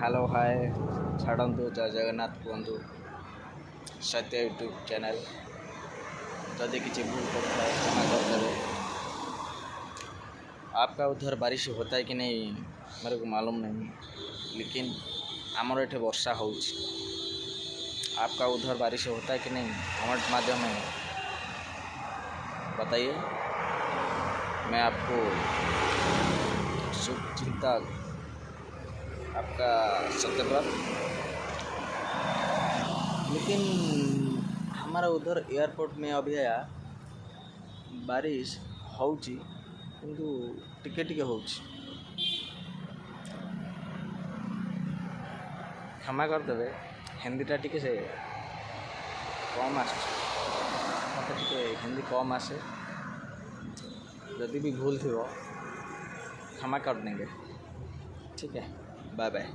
Hello hi छाड़ू जय जगन्नाथ कहतु सत्य यूट्यूब चैनल जदि किसी भूल करता है क्षमा कर देवे। आपका उधर बारिश होता है कि नहीं मेरे को मालूम नहीं, लेकिन आमर एठे वर्षा हो। आपका उधर बारिश होता है कि नहीं कमेंट माध्यम में बताइए। मैं आपको शुभ चिंतक आपका सत्यव्रत। लेकिन हमारा उधर एयरपोर्ट में अभी आया बारिश होची किंतु टिके टिके होची। क्षमा करदेवे हिंदीटा टिके से कम आस मत टिके हिंदी कम आसे, जदि भी भूल थी क्षमा कर देंगे। ठीक है, बाय बाय।